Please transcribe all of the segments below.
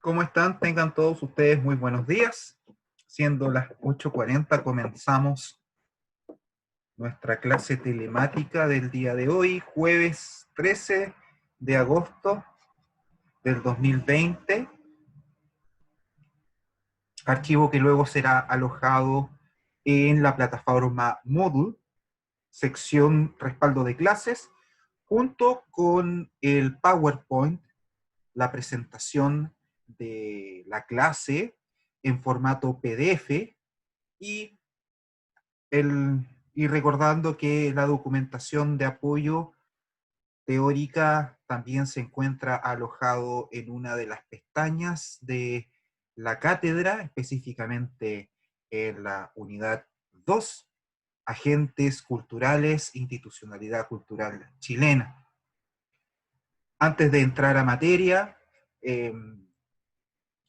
¿Cómo están? Tengan todos ustedes muy buenos días. Siendo las 8:40, comenzamos nuestra clase telemática del día de hoy, jueves 13 de agosto del 2020. Archivo que luego será alojado en la plataforma Moodle, sección respaldo de clases, junto con el PowerPoint, la presentación de la clase en formato PDF y, y recordando que la documentación de apoyo teórica también se encuentra alojado en una de las pestañas de la cátedra, específicamente en la unidad 2, agentes culturales, institucionalidad cultural chilena. Antes de entrar a materia, eh,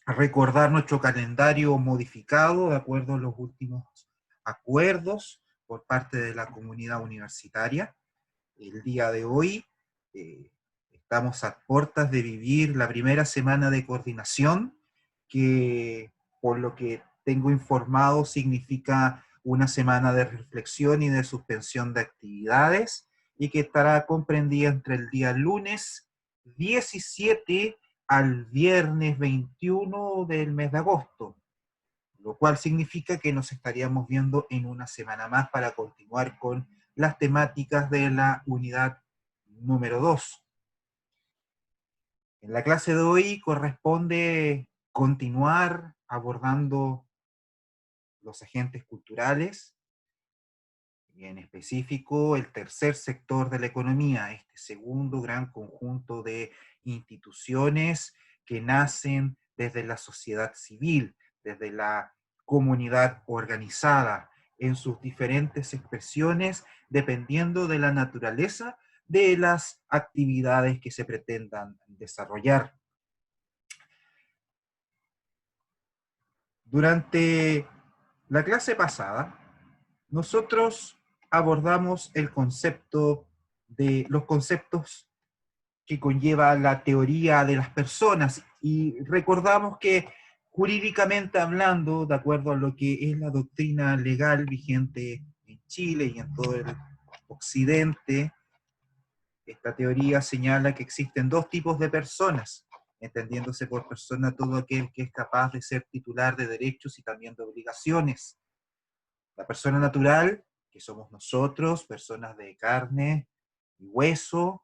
recordar nuestro calendario modificado de acuerdo a los últimos acuerdos por parte de la comunidad universitaria. El día de hoy estamos a puertas de vivir la primera semana de coordinación, que por lo que tengo informado significa una semana de reflexión y de suspensión de actividades, y que estará comprendida entre el día lunes 17 al viernes 21 del mes de agosto, lo cual significa que nos estaríamos viendo en una semana más para continuar con las temáticas de la unidad número 2. En la clase de hoy corresponde continuar abordando los agentes culturales, y en específico el tercer sector de la economía, este segundo gran conjunto de instituciones que nacen desde la sociedad civil, desde la comunidad organizada, en sus diferentes expresiones, dependiendo de la naturaleza de las actividades que se pretendan desarrollar. Durante la clase pasada, nosotros abordamos el concepto de los conceptos que conlleva la teoría de las personas, y recordamos que jurídicamente hablando, de acuerdo a lo que es la doctrina legal vigente en Chile y en todo el occidente, esta teoría señala que existen dos tipos de personas, entendiéndose por persona todo aquel que es capaz de ser titular de derechos y también de obligaciones. La persona natural, que somos nosotros, personas de carne y hueso,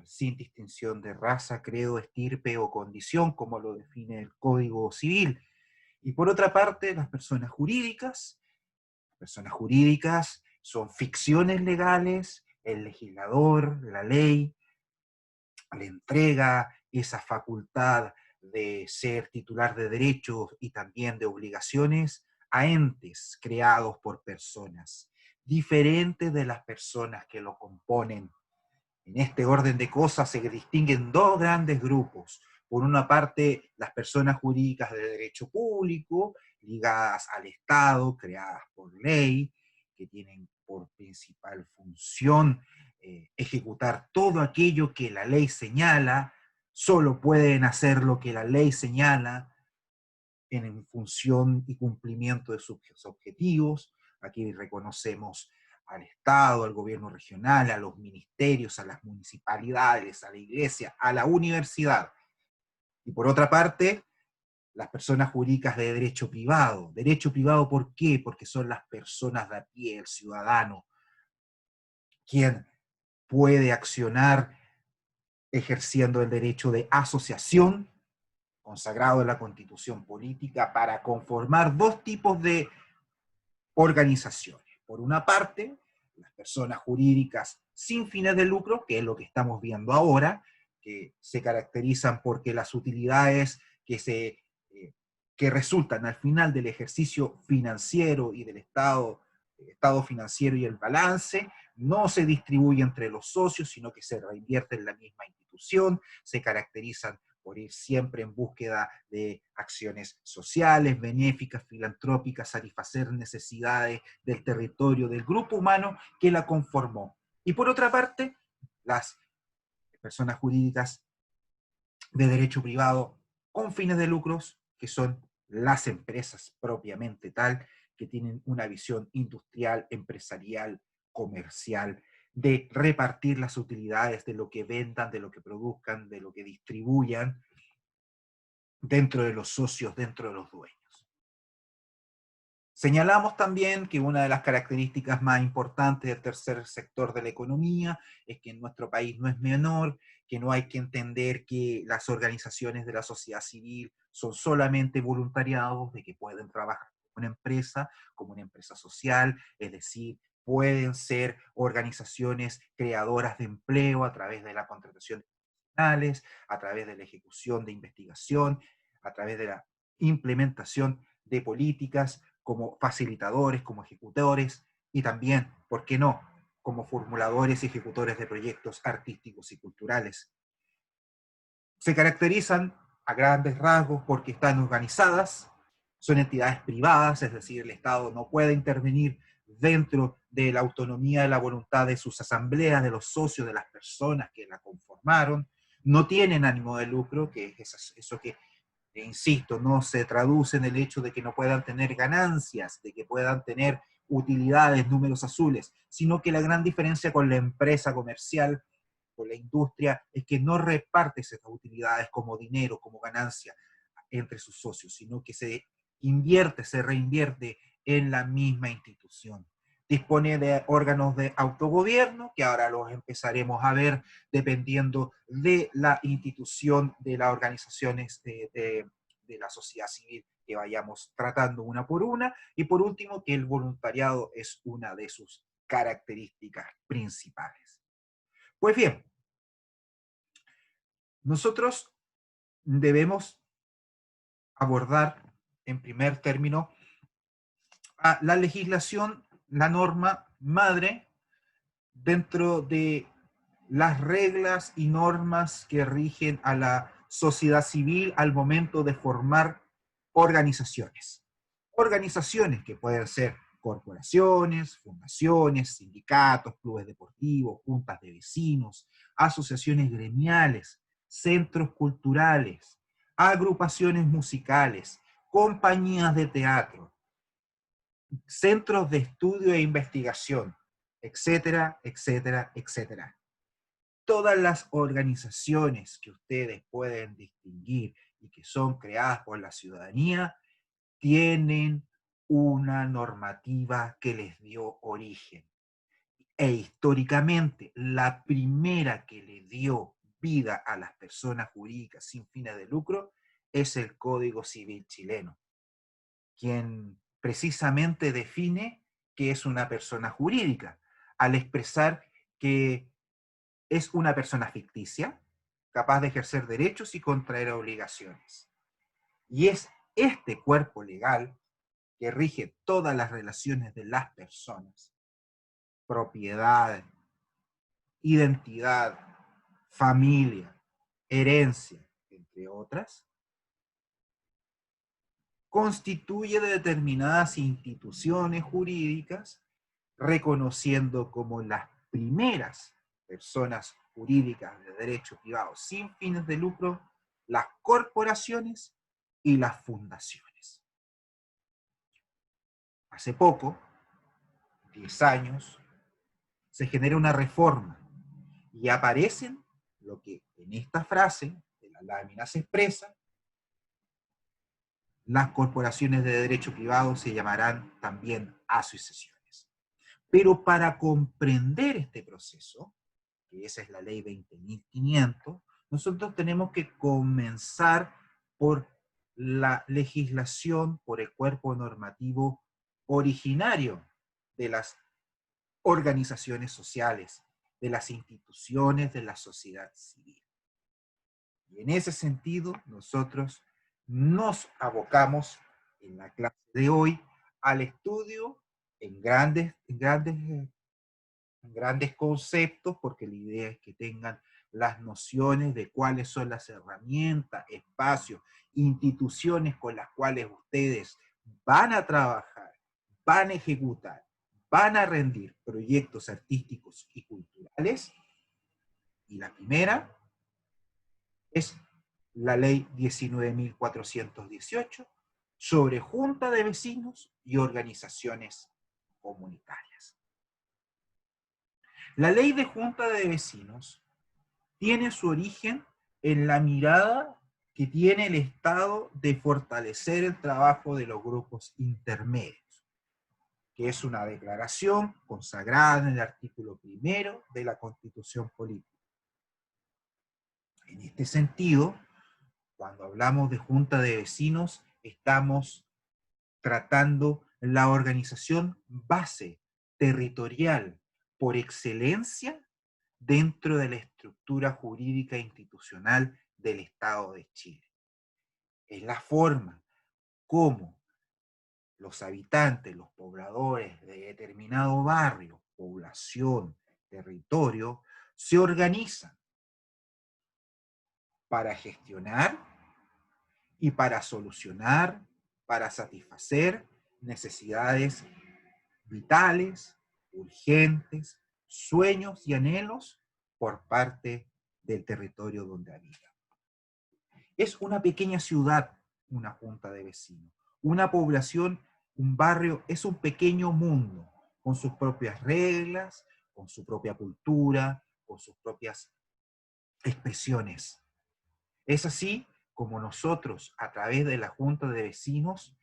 sin distinción de raza, credo, estirpe o condición, como lo define el Código Civil. Y por otra parte, las personas jurídicas son ficciones legales, el legislador, la ley, le entrega esa facultad de ser titular de derechos y también de obligaciones a entes creados por personas, diferentes de las personas que lo componen. En este orden de cosas se distinguen dos grandes grupos. Por una parte, las personas jurídicas de derecho público, ligadas al Estado, creadas por ley, que tienen por principal función ejecutar todo aquello que la ley señala, solo pueden hacer lo que la ley señala en función y cumplimiento de sus objetivos. Aquí reconocemos al Estado, al gobierno regional, a los ministerios, a las municipalidades, a la iglesia, a la universidad. Y por otra parte, las personas jurídicas de derecho privado. Derecho privado, ¿por qué? Porque son las personas de a pie, el ciudadano, quien puede accionar ejerciendo el derecho de asociación, consagrado en la Constitución política, para conformar dos tipos de organizaciones. Por una parte, las personas jurídicas sin fines de lucro, que es lo que estamos viendo ahora, que se caracterizan porque las utilidades que resultan al final del ejercicio financiero y del estado financiero y el balance, no se distribuye entre los socios, sino que se reinvierte en la misma institución, se caracterizan por ir siempre en búsqueda de acciones sociales, benéficas, filantrópicas, satisfacer necesidades del territorio, del grupo humano que la conformó. Y por otra parte, las personas jurídicas de derecho privado con fines de lucros, que son las empresas propiamente tal, que tienen una visión industrial, empresarial, comercial, de repartir las utilidades de lo que vendan, de lo que produzcan, de lo que distribuyan dentro de los socios, dentro de los dueños. Señalamos también que una de las características más importantes del tercer sector de la economía es que en nuestro país no es menor, que no hay que entender que las organizaciones de la sociedad civil son solamente voluntariados, de que pueden trabajar como una empresa social, es decir, pueden ser organizaciones creadoras de empleo a través de la contratación de profesionales, a través de la ejecución de investigación, a través de la implementación de políticas, como facilitadores, como ejecutores y también, ¿por qué no?, como formuladores y ejecutores de proyectos artísticos y culturales. Se caracterizan a grandes rasgos porque están organizadas, son entidades privadas, es decir, el Estado no puede intervenir dentro de la autonomía de la voluntad de sus asambleas, de los socios, de las personas que la conformaron, no tienen ánimo de lucro, que es eso que insisto, no se traduce en el hecho de que no puedan tener ganancias, de que puedan tener utilidades, números azules, sino que la gran diferencia con la empresa comercial, con la industria, es que no reparte esas utilidades como dinero, como ganancia entre sus socios, sino que se invierte, se reinvierte en la misma institución. Dispone de órganos de autogobierno, que ahora los empezaremos a ver dependiendo de la institución de las organizaciones de la sociedad civil que vayamos tratando una por una. Y por último, que el voluntariado es una de sus características principales. Pues bien, nosotros debemos abordar en primer término a la legislación, la norma madre dentro de las reglas y normas que rigen a la sociedad civil al momento de formar organizaciones. Organizaciones que pueden ser corporaciones, fundaciones, sindicatos, clubes deportivos, juntas de vecinos, asociaciones gremiales, centros culturales, agrupaciones musicales, compañías de teatro, centros de estudio e investigación, etcétera, etcétera, etcétera. Todas las organizaciones que ustedes pueden distinguir y que son creadas por la ciudadanía tienen una normativa que les dio origen. E históricamente, la primera que le dio vida a las personas jurídicas sin fines de lucro es el Código Civil chileno, quien precisamente define qué es una persona jurídica, al expresar que es una persona ficticia, capaz de ejercer derechos y contraer obligaciones. Y es este cuerpo legal que rige todas las relaciones de las personas: propiedad, identidad, familia, herencia, entre otras, constituye de determinadas instituciones jurídicas, reconociendo como las primeras personas jurídicas de derecho privado sin fines de lucro las corporaciones y las fundaciones. Hace poco, 10 años, se genera una reforma y aparecen lo que en esta frase de la lámina se expresa: las corporaciones de derecho privado se llamarán también asociaciones. Pero para comprender este proceso, que esa es la ley 20.500, nosotros tenemos que comenzar por la legislación, por el cuerpo normativo originario de las organizaciones sociales, de las instituciones de la sociedad civil. Y en ese sentido, nosotros nos abocamos en la clase de hoy al estudio en grandes conceptos, porque la idea es que tengan las nociones de cuáles son las herramientas, espacios, instituciones con las cuales ustedes van a trabajar, van a ejecutar, van a rendir proyectos artísticos y culturales. Y la primera es la ley 19.418 sobre junta de vecinos y organizaciones comunitarias. La ley de junta de vecinos tiene su origen en la mirada que tiene el Estado de fortalecer el trabajo de los grupos intermedios, que es una declaración consagrada en el artículo 1 de la Constitución Política. En este sentido, cuando hablamos de junta de vecinos, estamos tratando la organización base territorial por excelencia dentro de la estructura jurídica e institucional del Estado de Chile. Es la forma como los habitantes, los pobladores de determinado barrio, población, territorio, se organizan para gestionar y para solucionar, para satisfacer necesidades vitales, urgentes, sueños y anhelos por parte del territorio donde habitan. Es una pequeña ciudad, una junta de vecinos. Una población, un barrio, es un pequeño mundo, con sus propias reglas, con su propia cultura, con sus propias expresiones. Es así como nosotros, a través de la junta de vecinos,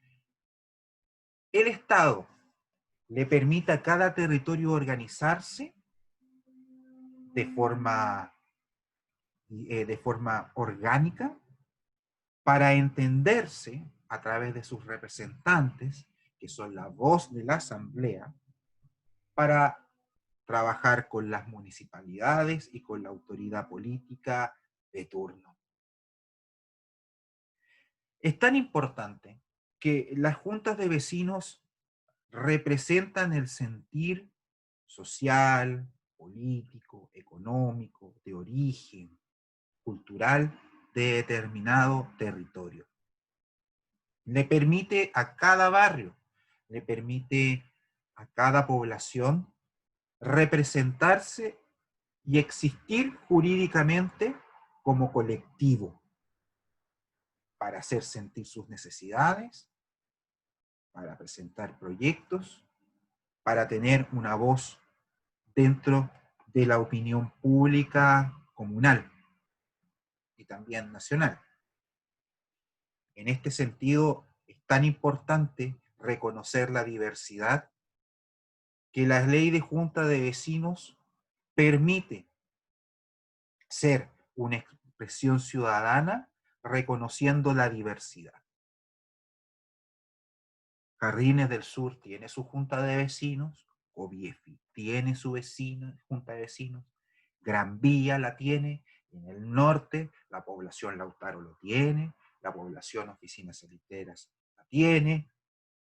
el Estado le permite a cada territorio organizarse de forma orgánica para entenderse a través de sus representantes, que son la voz de la asamblea, para trabajar con las municipalidades y con la autoridad política de turno. Es tan importante que las juntas de vecinos representan el sentir social, político, económico, de origen, cultural de determinado territorio. Le permite a cada barrio, le permite a cada población representarse y existir jurídicamente como colectivo para hacer sentir sus necesidades, para presentar proyectos, para tener una voz dentro de la opinión pública comunal y también nacional. En este sentido, es tan importante reconocer la diversidad que la ley de junta de vecinos permite ser una expresión ciudadana reconociendo la diversidad. Jardines del Sur tiene su junta de vecinos, Coviefi tiene su junta de vecinos, Gran Vía la tiene, en el norte la población Lautaro lo tiene, la población Oficinas Eliteras la tiene,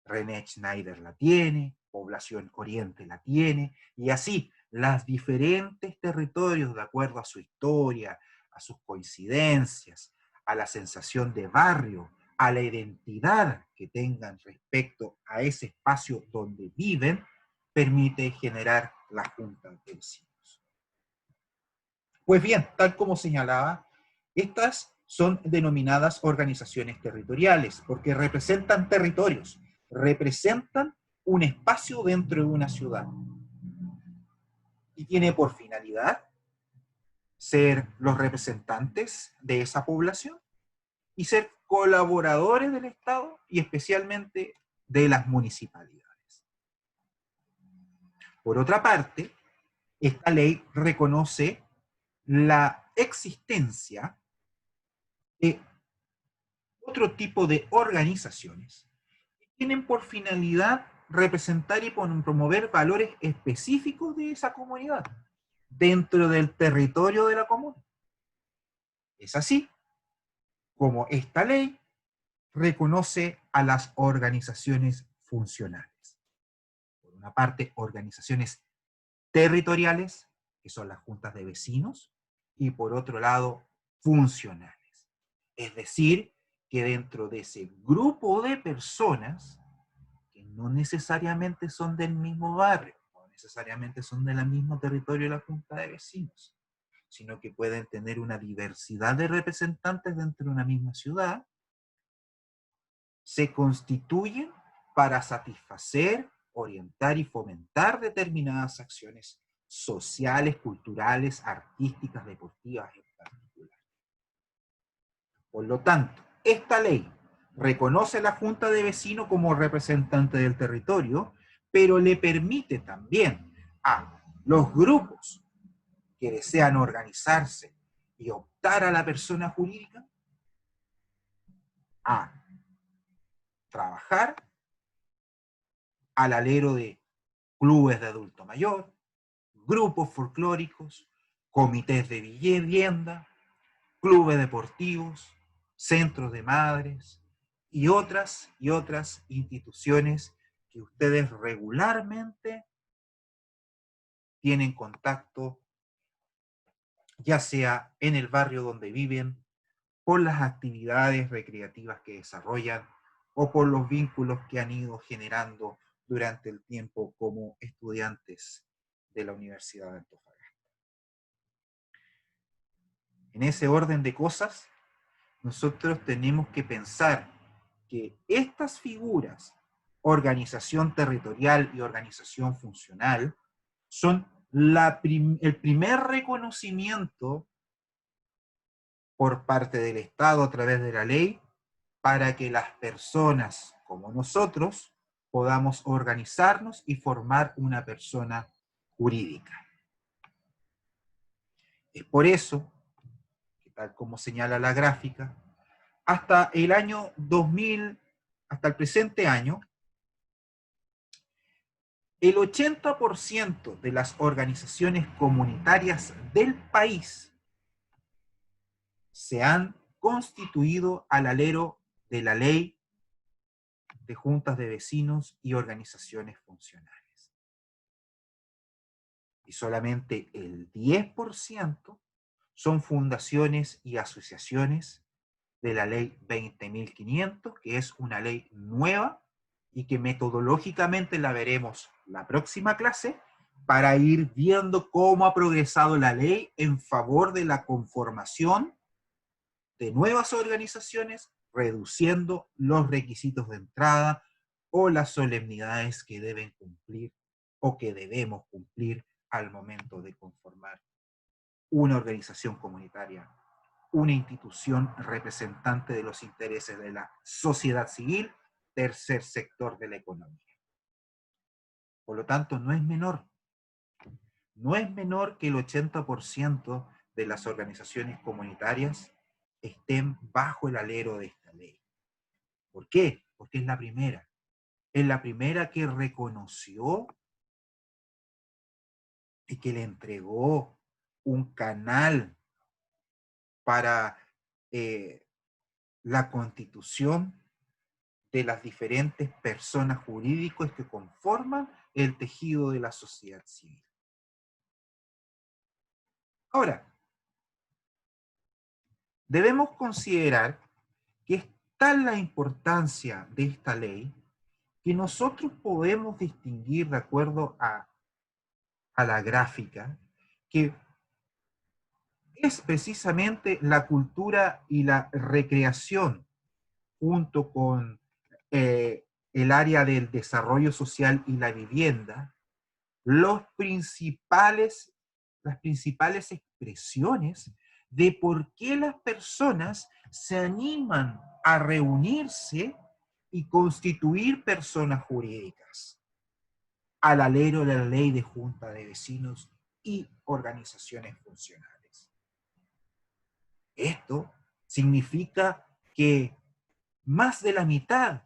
René Schneider la tiene, población Oriente la tiene, y así las diferentes territorios, de acuerdo a su historia, a sus coincidencias, a la sensación de barrio, a la identidad que tengan respecto a ese espacio donde viven, permite generar la junta de vecinos. Pues bien, tal como señalaba, estas son denominadas organizaciones territoriales porque representan territorios, representan un espacio dentro de una ciudad y tiene por finalidad ser los representantes de esa población y ser colaboradores del Estado y especialmente de las municipalidades. Por otra parte, esta ley reconoce la existencia de otro tipo de organizaciones que tienen por finalidad representar y promover valores específicos de esa comunidad dentro del territorio de la comuna. Es así como esta ley reconoce a las organizaciones funcionales. Por una parte, organizaciones territoriales, que son las juntas de vecinos, y por otro lado, funcionales. Es decir, que dentro de ese grupo de personas, que no necesariamente son del mismo barrio, no necesariamente son del mismo territorio de la junta de vecinos, sino que pueden tener una diversidad de representantes dentro de una misma ciudad, se constituyen para satisfacer, orientar y fomentar determinadas acciones sociales, culturales, artísticas, deportivas en particular. Por lo tanto, esta ley reconoce a la Junta de Vecinos como representante del territorio, pero le permite también a los grupos que desean organizarse y optar a la persona jurídica a trabajar al alero de clubes de adulto mayor, grupos folclóricos, comités de vivienda, clubes deportivos, centros de madres y otras instituciones que ustedes regularmente tienen contacto, ya sea en el barrio donde viven, por las actividades recreativas que desarrollan o por los vínculos que han ido generando durante el tiempo como estudiantes de la Universidad de Antofagasta. En ese orden de cosas, nosotros tenemos que pensar que estas figuras, organización territorial y organización funcional, son el primer reconocimiento por parte del Estado a través de la ley para que las personas como nosotros podamos organizarnos y formar una persona jurídica. Es por eso que, tal como señala la gráfica, hasta el año 2000, hasta el presente año, el 80% de las organizaciones comunitarias del país se han constituido al alero de la ley de juntas de vecinos y organizaciones funcionales. Y solamente el 10% son fundaciones y asociaciones de la ley 20.500, que es una ley nueva y que metodológicamente la veremos la próxima clase para ir viendo cómo ha progresado la ley en favor de la conformación de nuevas organizaciones, reduciendo los requisitos de entrada o las solemnidades que deben cumplir o que debemos cumplir al momento de conformar una organización comunitaria, una institución representante de los intereses de la sociedad civil, tercer sector de la economía. Por lo tanto, no es menor que el 80% de las organizaciones comunitarias estén bajo el alero de esta ley. ¿Por qué? Porque es la primera. Es la primera que reconoció y que le entregó un canal para la constitución de las diferentes personas jurídicas que conforman el tejido de la sociedad civil. Ahora, debemos considerar que es tal la importancia de esta ley que nosotros podemos distinguir de acuerdo a la gráfica que es precisamente la cultura y la recreación junto con el área del desarrollo social y la vivienda, las principales expresiones de por qué las personas se animan a reunirse y constituir personas jurídicas al alero de la ley de junta de vecinos y organizaciones funcionales. Esto significa que más de la mitad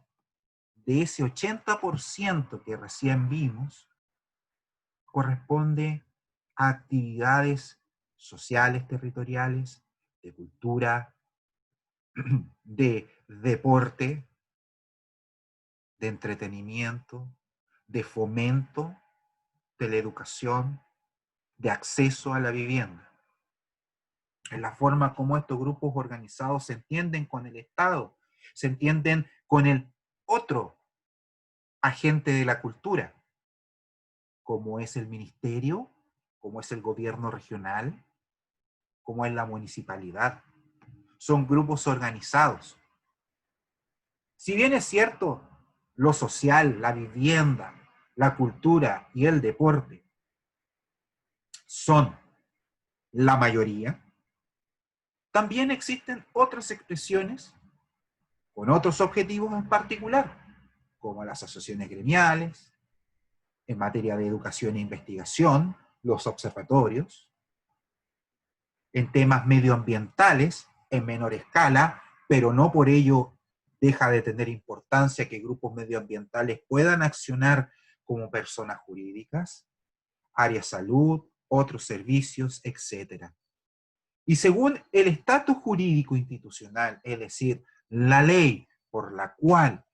de ese 80% que recién vimos corresponde a actividades sociales territoriales, de cultura, de deporte, de entretenimiento, de fomento de la educación, de acceso a la vivienda. En la forma como estos grupos organizados se entienden con el Estado, se entienden con el otro agente de la cultura, como es el ministerio, como es el gobierno regional, como en la municipalidad. Son grupos organizados. Si bien es cierto, lo social, la vivienda, la cultura y el deporte son la mayoría, también existen otras expresiones con otros objetivos en particular, como las asociaciones gremiales, en materia de educación e investigación, los observatorios, en temas medioambientales, en menor escala, pero no por ello deja de tener importancia que grupos medioambientales puedan accionar como personas jurídicas, área salud, otros servicios, etc. Y según el estatus jurídico institucional, es decir, la ley por la cual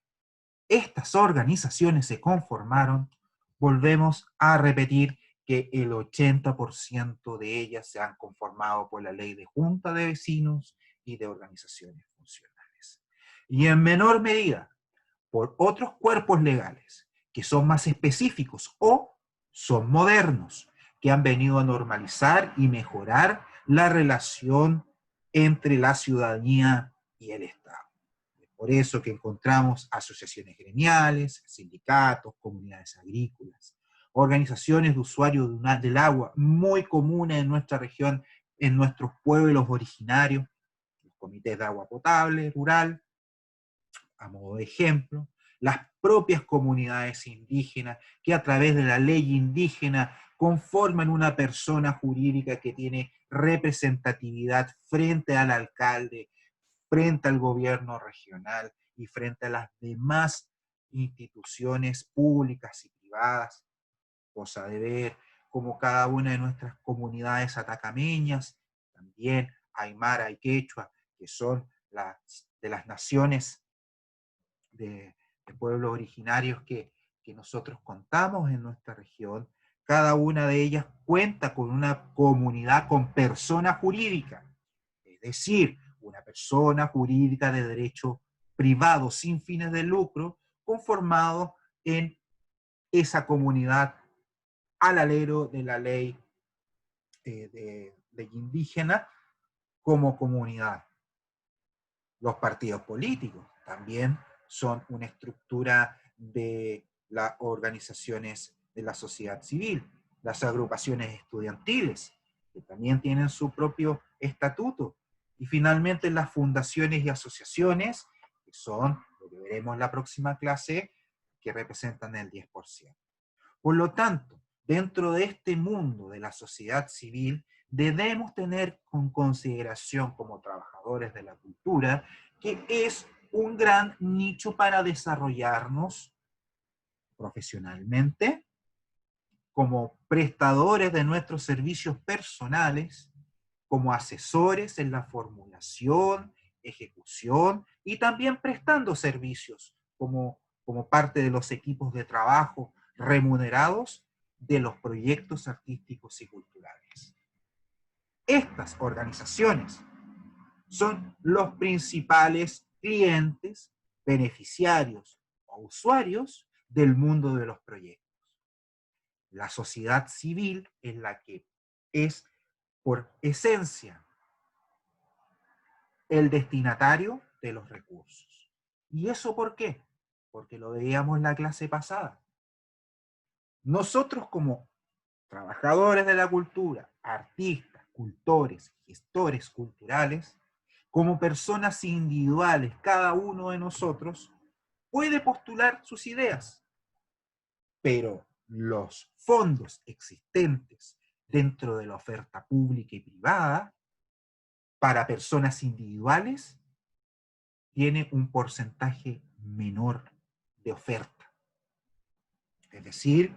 estas organizaciones se conformaron, volvemos a repetir que el 80% de ellas se han conformado por la ley de junta de vecinos y de organizaciones funcionales. Y en menor medida, por otros cuerpos legales que son más específicos o son modernos, que han venido a normalizar y mejorar la relación entre la ciudadanía y el Estado. Por eso que encontramos asociaciones gremiales, sindicatos, comunidades agrícolas, organizaciones de usuarios del agua muy comunes en nuestra región, en nuestros pueblos originarios, los comités de agua potable rural, a modo de ejemplo, las propias comunidades indígenas que a través de la ley indígena conforman una persona jurídica que tiene representatividad frente al alcalde, frente al gobierno regional y frente a las demás instituciones públicas y privadas, cosa de ver cómo cada una de nuestras comunidades atacameñas, también aymara y quechua, que son de las naciones de pueblos originarios que nosotros contamos en nuestra región, cada una de ellas cuenta con una comunidad con persona jurídica, es decir, una persona jurídica de derecho privado sin fines de lucro, conformado en esa comunidad al alero de la ley de indígena como comunidad. Los partidos políticos también son una estructura de las organizaciones de la sociedad civil, las agrupaciones estudiantiles, que también tienen su propio estatuto, y finalmente las fundaciones y asociaciones, que son, lo que veremos en la próxima clase, que representan el 10%. Por lo tanto, dentro de este mundo de la sociedad civil, debemos tener con consideración como trabajadores de la cultura que es un gran nicho para desarrollarnos profesionalmente, como prestadores de nuestros servicios personales, como asesores en la formulación, ejecución y también prestando servicios como parte de los equipos de trabajo remunerados de los proyectos artísticos y culturales. Estas organizaciones son los principales clientes, beneficiarios o usuarios del mundo de los proyectos. La sociedad civil es la que es, por esencia, el destinatario de los recursos. ¿Y eso por qué? Porque lo veíamos en la clase pasada. Nosotros como trabajadores de la cultura, artistas, cultores, gestores culturales, como personas individuales, cada uno de nosotros puede postular sus ideas, pero los fondos existentes dentro de la oferta pública y privada para personas individuales tiene un porcentaje menor de oferta. Es decir,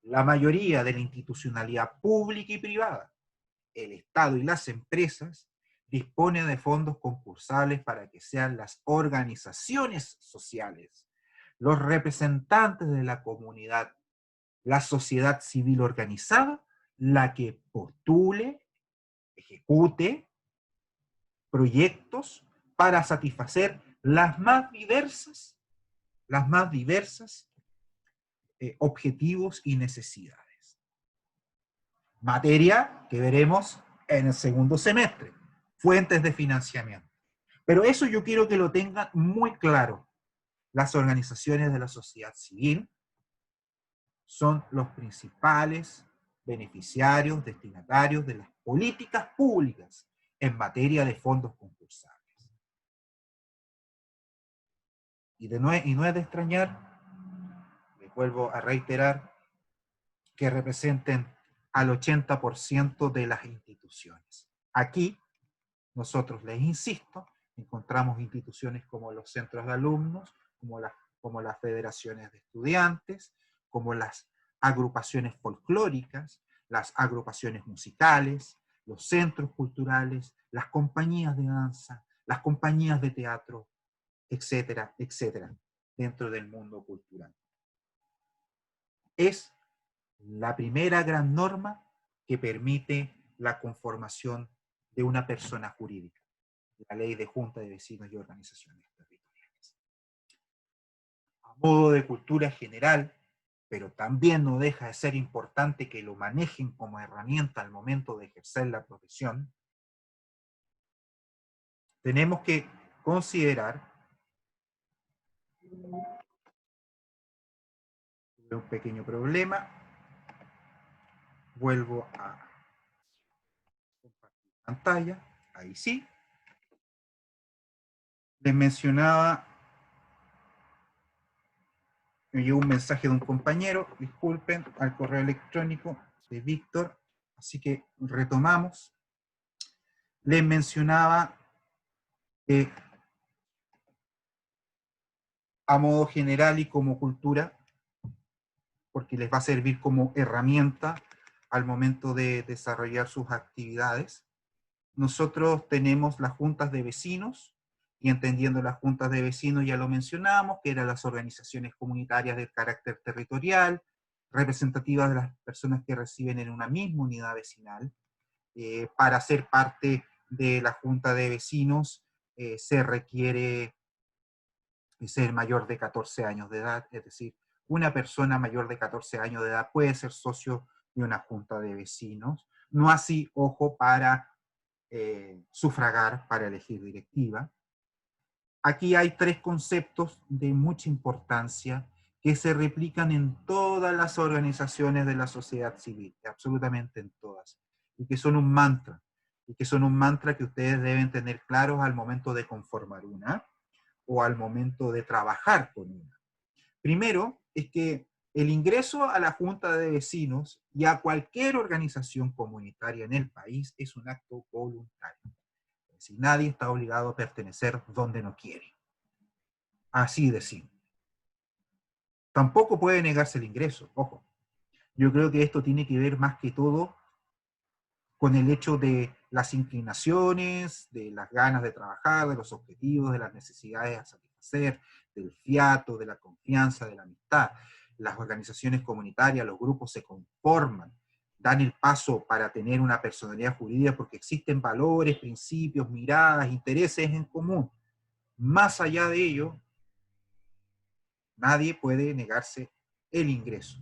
la mayoría de la institucionalidad pública y privada, el Estado y las empresas, dispone de fondos concursables para que sean las organizaciones sociales, los representantes de la comunidad, la sociedad civil organizada, la que postule, ejecute proyectos para satisfacer las más diversas objetivos y necesidades. Materia que veremos en el segundo semestre. Fuentes de financiamiento. Pero eso yo quiero que lo tengan muy claro. Las organizaciones de la sociedad civil son los principales beneficiarios, destinatarios de las políticas públicas en materia de fondos concursables. Y no es de extrañar, les vuelvo a reiterar, que representen al 80% de las instituciones. Aquí, nosotros les insisto, encontramos instituciones como los centros de alumnos, como las federaciones de estudiantes, como las agrupaciones folclóricas, las agrupaciones musicales, los centros culturales, las compañías de danza, las compañías de teatro, etcétera, etcétera, dentro del mundo cultural. Es la primera gran norma que permite la conformación de una persona jurídica, la Ley de Junta de Vecinos y Organizaciones Territoriales. A modo de cultura general, pero también no deja de ser importante que lo manejen como herramienta al momento de ejercer la profesión, tenemos que considerar, tuve un pequeño problema, vuelvo a compartir pantalla, ahí sí, les mencionaba, me llegó un mensaje de un compañero, disculpen, al correo electrónico de Víctor, así que retomamos. Les mencionaba que a modo general y como cultura, porque les va a servir como herramienta al momento de desarrollar sus actividades. Nosotros tenemos las juntas de vecinos, y entendiendo las juntas de vecinos ya lo mencionamos, que eran las organizaciones comunitarias de carácter territorial, representativas de las personas que residen en una misma unidad vecinal. Para ser parte de la junta de vecinos se requiere ser mayor de 14 años de edad, es decir, una persona mayor de 14 años de edad puede ser socio de una junta de vecinos, no así, ojo, para sufragar, para elegir directiva. Aquí hay tres conceptos de mucha importancia que se replican en todas las organizaciones de la sociedad civil, absolutamente en todas, y que son un mantra, que ustedes deben tener claros al momento de conformar una o al momento de trabajar con una. Primero, es que el ingreso a la Junta de Vecinos y a cualquier organización comunitaria en el país es un acto voluntario. Es decir, nadie está obligado a pertenecer donde no quiere. Así de simple. Tampoco puede negarse el ingreso, ojo. Yo creo que esto tiene que ver más que todo con el hecho de las inclinaciones, de las ganas de trabajar, de los objetivos, de las necesidades a satisfacer, del fiato, de la confianza, de la amistad. Las organizaciones comunitarias, los grupos se conforman, dan el paso para tener una personalidad jurídica porque existen valores, principios, miradas, intereses en común. Más allá de ello, nadie puede negarse el ingreso.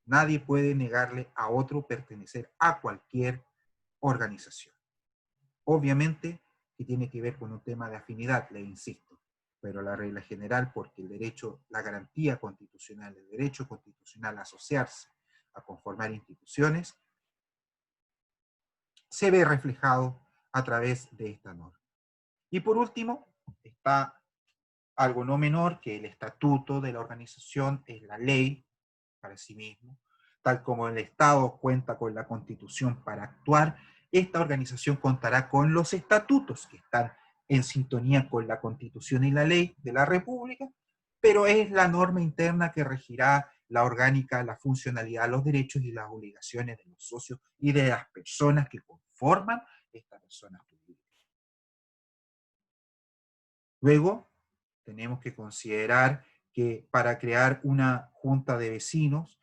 Nadie puede negarle a otro pertenecer a cualquier organización. Obviamente que tiene que ver con un tema de afinidad, le insisto, pero la regla general, porque el derecho, la garantía constitucional, el derecho constitucional a asociarse, a conformar instituciones, se ve reflejado a través de esta norma. Y por último, está algo no menor que el estatuto de la organización, es la ley para sí mismo, tal como el Estado cuenta con la Constitución para actuar, esta organización contará con los estatutos que están en sintonía con la Constitución y la ley de la República, pero es la norma interna que regirá la orgánica, la funcionalidad, los derechos y las obligaciones de los socios y de las personas que conforman esta persona jurídica. Luego, tenemos que considerar que para crear una junta de vecinos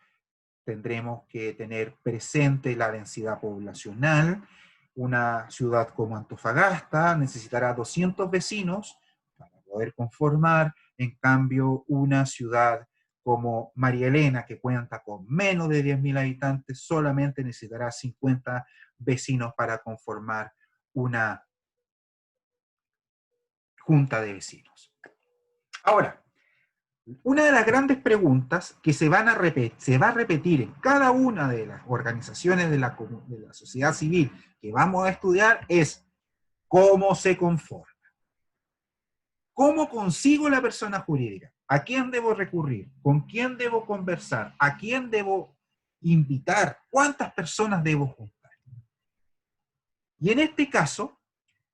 tendremos que tener presente la densidad poblacional. Una ciudad como Antofagasta necesitará 200 vecinos para poder conformar. En cambio, una ciudad como María Elena, que cuenta con menos de 10.000 habitantes, solamente necesitará 50 vecinos para conformar una junta de vecinos. Ahora, una de las grandes preguntas que se va a repetir en cada una de las organizaciones de la sociedad civil que vamos a estudiar es ¿cómo se conforma? ¿Cómo consigo la persona jurídica? ¿A quién debo recurrir? ¿Con quién debo conversar? ¿A quién debo invitar? ¿Cuántas personas debo juntar? Y en este caso,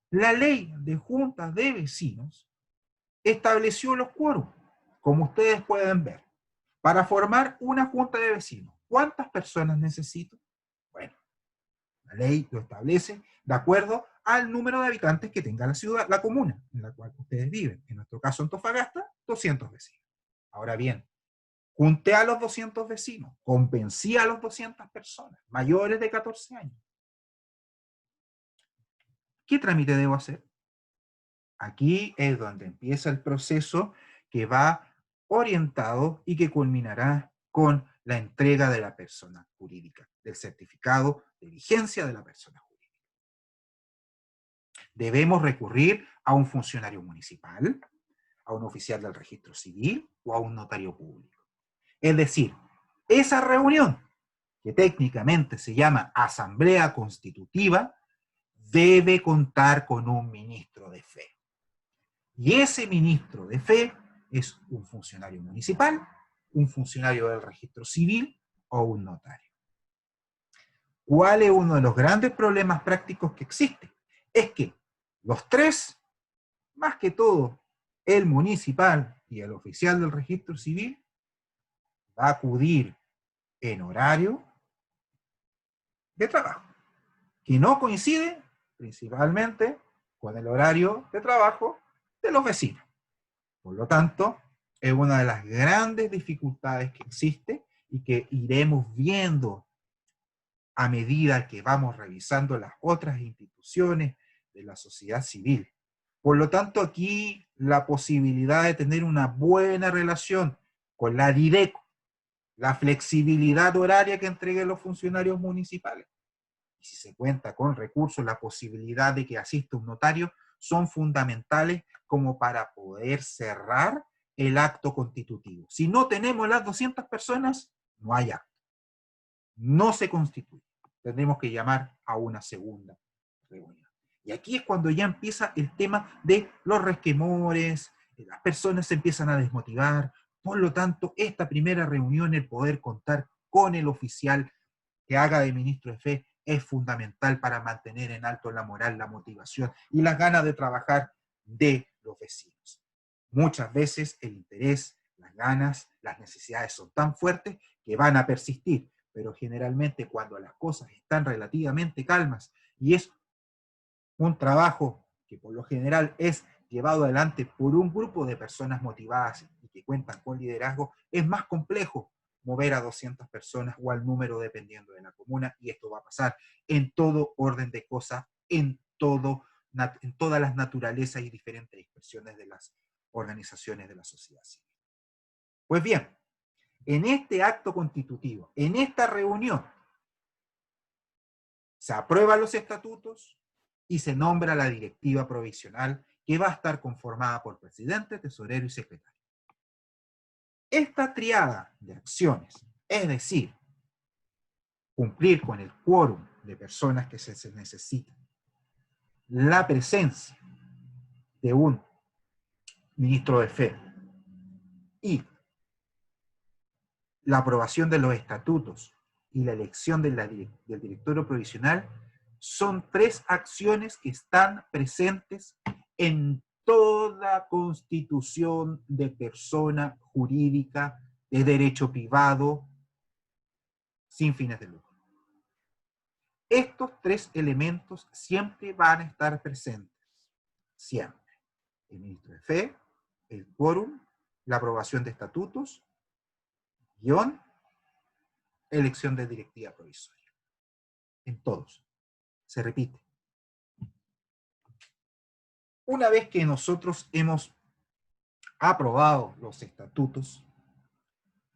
la ley de juntas de vecinos estableció los quórums, como ustedes pueden ver, para formar una junta de vecinos. ¿Cuántas personas necesito? Bueno, la ley lo establece de acuerdo al número de habitantes que tenga la ciudad, la comuna en la cual ustedes viven. En nuestro caso, Antofagasta, 200 vecinos. Ahora bien, junté a los 200 vecinos, convencí a los 200 personas mayores de 14 años. ¿Qué trámite debo hacer? Aquí es donde empieza el proceso que va orientado y que culminará con la entrega de la persona jurídica, del certificado de vigencia de la persona jurídica. Debemos recurrir a un funcionario municipal, a un oficial del registro civil o a un notario público. Es decir, esa reunión, que técnicamente se llama asamblea constitutiva, debe contar con un ministro de fe. Y ese ministro de fe es un funcionario municipal, un funcionario del registro civil o un notario. ¿Cuál es uno de los grandes problemas prácticos que existe? Es que los tres, más que todo el municipal y el oficial del registro civil, va a acudir en horario de trabajo, que no coincide principalmente con el horario de trabajo de los vecinos. Por lo tanto, es una de las grandes dificultades que existe y que iremos viendo a medida que vamos revisando las otras instituciones de la sociedad civil. Por lo tanto, aquí la posibilidad de tener una buena relación con la DIRECO, la flexibilidad horaria que entreguen los funcionarios municipales, y si se cuenta con recursos, la posibilidad de que asista un notario, son fundamentales como para poder cerrar el acto constitutivo. Si no tenemos las 200 personas, no hay acto. No se constituye. Tendremos que llamar a una segunda reunión. Y aquí es cuando ya empieza el tema de los resquemores, las personas se empiezan a desmotivar. Por lo tanto, esta primera reunión, el poder contar con el oficial que haga de ministro de fe, es fundamental para mantener en alto la moral, la motivación y las ganas de trabajar de los vecinos. Muchas veces el interés, las ganas, las necesidades son tan fuertes que van a persistir, pero generalmente cuando las cosas están relativamente calmas y es un trabajo que por lo general es llevado adelante por un grupo de personas motivadas y que cuentan con liderazgo, es más complejo mover a 200 personas o al número dependiendo de la comuna, y esto va a pasar en todo orden de cosas, en todas las naturalezas y diferentes expresiones de las organizaciones de la sociedad civil. Pues bien, en este acto constitutivo, en esta reunión, se aprueban los estatutos y se nombra la directiva provisional que va a estar conformada por presidente, tesorero y secretario. Esta triada de acciones, es decir, cumplir con el quórum de personas que se necesitan, la presencia de un ministro de fe y la aprobación de los estatutos y la elección del directorio provisional, son tres acciones que están presentes en toda constitución de persona jurídica de derecho privado sin fines de lucro. Estos tres elementos siempre van a estar presentes, siempre. El ministro de fe, el quórum, la aprobación de estatutos, guión, elección de directiva provisoria. En todos. Se repite. Una vez que nosotros hemos aprobado los estatutos,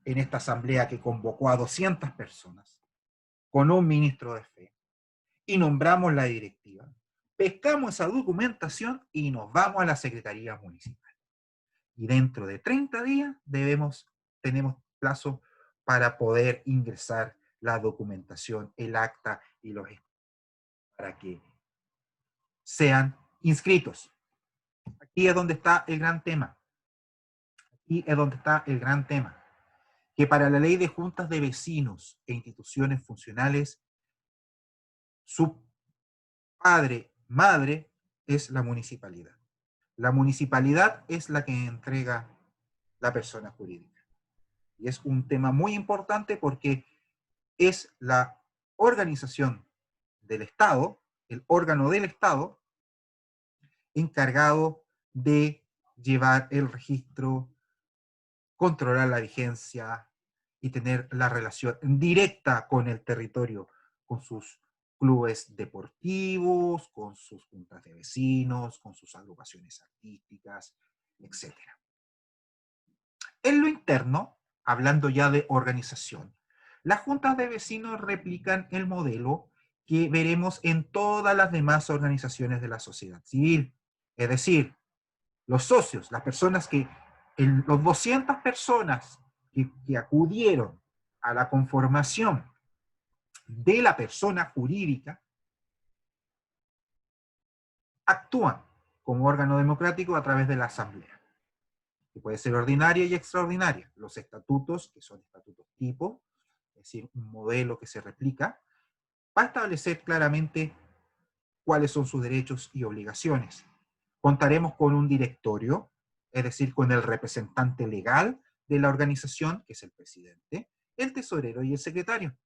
en esta asamblea que convocó a 200 personas, con un ministro de fe, y nombramos la directiva, pescamos esa documentación y nos vamos a la Secretaría Municipal. Y dentro de 30 días tenemos plazo para poder ingresar la documentación, el acta y los para que sean inscritos. Aquí es donde está el gran tema. Aquí es donde está el gran tema. Que para la ley de juntas de vecinos e instituciones funcionales, su padre, madre, es la municipalidad. La municipalidad es la que entrega la persona jurídica. Y es un tema muy importante porque es la organización del Estado, el órgano del Estado, encargado de llevar el registro, controlar la vigencia y tener la relación directa con el territorio, con sus clubes deportivos, con sus juntas de vecinos, con sus agrupaciones artísticas, etc. En lo interno, hablando ya de organización, las juntas de vecinos replican el modelo que veremos en todas las demás organizaciones de la sociedad civil. Es decir, los socios, las personas los 200 personas que acudieron a la conformación de la persona jurídica, actúan como órgano democrático a través de la asamblea, que puede ser ordinaria y extraordinaria. Los estatutos, que son estatutos tipo, es decir, un modelo que se replica, va a establecer claramente cuáles son sus derechos y obligaciones. Contaremos con un directorio, es decir, con el representante legal de la organización, que es el presidente, el tesorero y el secretario.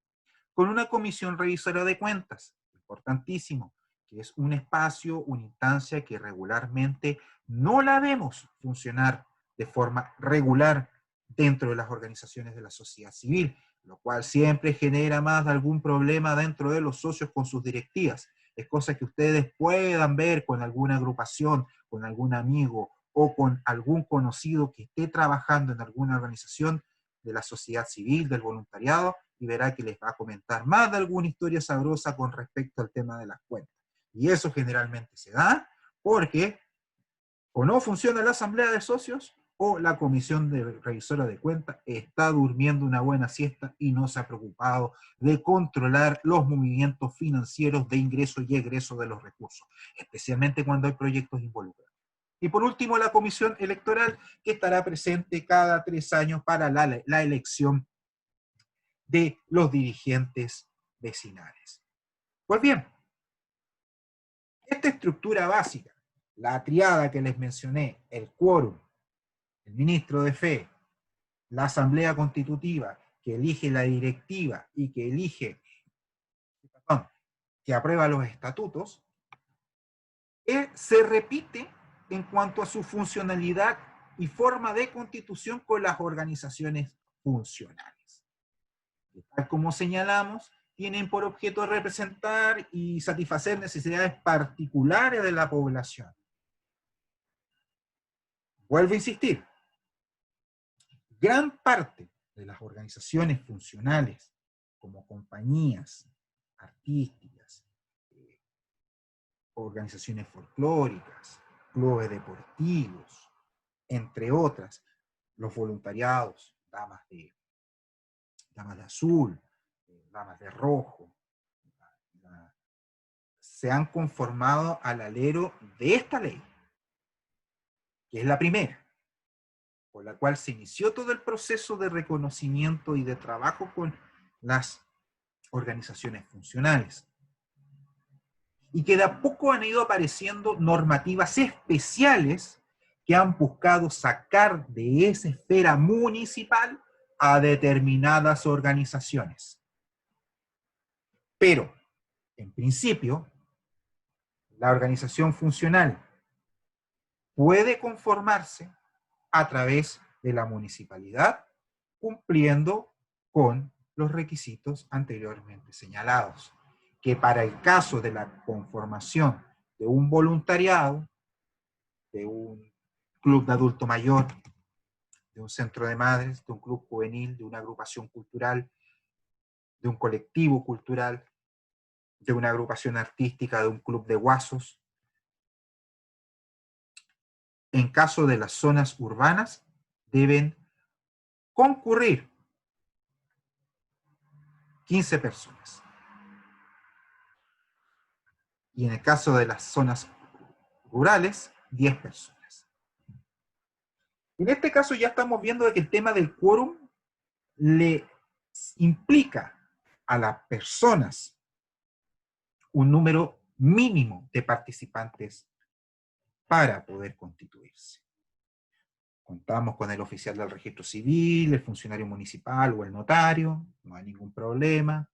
Con una comisión revisora de cuentas, importantísimo, que es un espacio, una instancia que regularmente no la vemos funcionar de forma regular dentro de las organizaciones de la sociedad civil, lo cual siempre genera más de algún problema dentro de los socios con sus directivas. Es cosa que ustedes puedan ver con alguna agrupación, con algún amigo o con algún conocido que esté trabajando en alguna organización de la sociedad civil, del voluntariado, y verá que les va a comentar más de alguna historia sabrosa con respecto al tema de las cuentas. Y eso generalmente se da porque o no funciona la asamblea de socios o la comisión revisora de cuentas está durmiendo una buena siesta y no se ha preocupado de controlar los movimientos financieros de ingreso y egreso de los recursos, especialmente cuando hay proyectos involucrados. Y por último, la comisión electoral, que estará presente cada 3 años para la elección de los dirigentes vecinales. Pues bien, esta estructura básica, la triada que les mencioné, el quórum, el ministro de fe, la asamblea constitutiva que elige la directiva y que que aprueba los estatutos, se repite en cuanto a su funcionalidad y forma de constitución con las organizaciones funcionales. Tal como señalamos, tienen por objeto representar y satisfacer necesidades particulares de la población. Vuelvo a insistir, gran parte de las organizaciones funcionales, como compañías artísticas, organizaciones folclóricas, clubes deportivos, entre otras, los voluntariados, damas de azul, damas de rojo, se han conformado al alero de esta ley, que es la primera, por la cual se inició todo el proceso de reconocimiento y de trabajo con las organizaciones funcionales. Y que de a poco han ido apareciendo normativas especiales que han buscado sacar de esa esfera municipal a determinadas organizaciones. Pero, en principio, la organización funcional puede conformarse a través de la municipalidad, cumpliendo con los requisitos anteriormente señalados, que para el caso de la conformación de un voluntariado, de un club de adulto mayor, de un centro de madres, de un club juvenil, de una agrupación cultural, de un colectivo cultural, de una agrupación artística, de un club de guasos. En caso de las zonas urbanas, deben concurrir 15 personas. Y en el caso de las zonas rurales, 10 personas. En este caso ya estamos viendo que el tema del quórum le implica a las personas un número mínimo de participantes para poder constituirse. Contamos con el oficial del registro civil, el funcionario municipal o el notario, no hay ningún problema.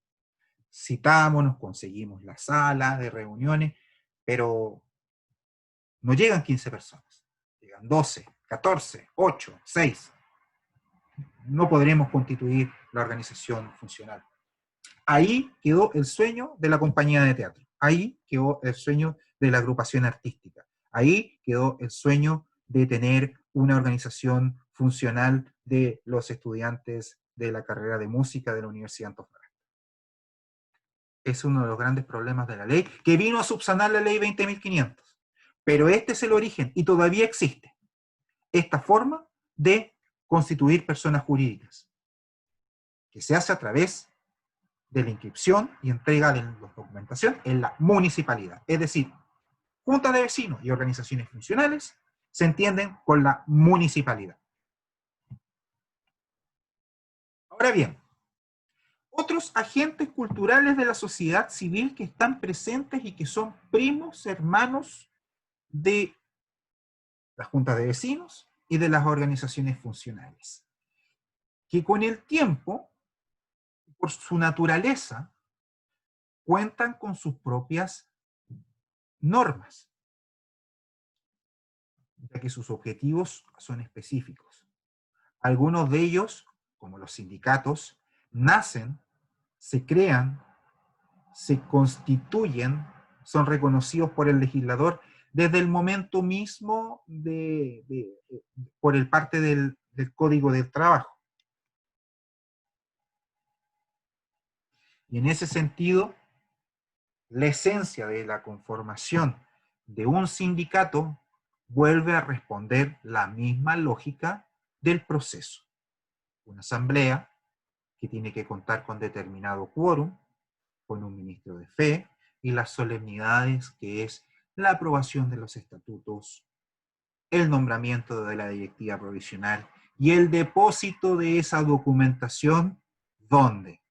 Citamos, nos conseguimos la sala de reuniones, pero no llegan 15 personas, llegan 12, 14, 8, 6. No podremos constituir la organización funcional. Ahí quedó el sueño de la compañía de teatro, ahí quedó el sueño de la agrupación artística, ahí quedó el sueño de tener una organización funcional de los estudiantes de la carrera de música de la Universidad de Antofagasta. Es uno de los grandes problemas de la ley, que vino a subsanar la ley 20.500. Pero este es el origen, y todavía existe esta forma de constituir personas jurídicas, que se hace a través de la inscripción y entrega de la documentación en la municipalidad. Es decir, juntas de vecinos y organizaciones funcionales se entienden con la municipalidad. Ahora bien, otros agentes culturales de la sociedad civil que están presentes y que son primos, hermanos de las juntas de vecinos y de las organizaciones funcionales, que con el tiempo, por su naturaleza, cuentan con sus propias normas, ya que sus objetivos son específicos. Algunos de ellos, como los sindicatos, nacen, se crean, se constituyen, son reconocidos por el legislador desde el momento mismo por el parte del Código del Trabajo. Y en ese sentido, la esencia de la conformación de un sindicato vuelve a responder la misma lógica del proceso. Una asamblea que tiene que contar con determinado quórum, con un ministro de fe y las solemnidades que es la aprobación de los estatutos, el nombramiento de la directiva provisional y el depósito de esa documentación, ¿dónde?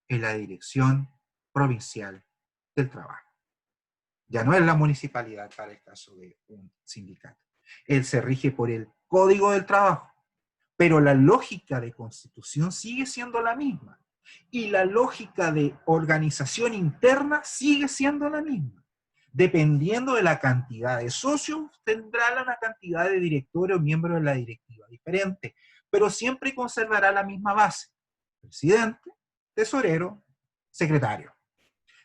En la Dirección Provincial del Trabajo. Ya no es la municipalidad para el caso de un sindicato. Él se rige por el Código del Trabajo, pero la lógica de constitución sigue siendo la misma. Y la lógica de organización interna sigue siendo la misma. Dependiendo de la cantidad de socios, tendrá una cantidad de directores o miembros de la directiva diferente, pero siempre conservará la misma base. Presidente, tesorero, secretario.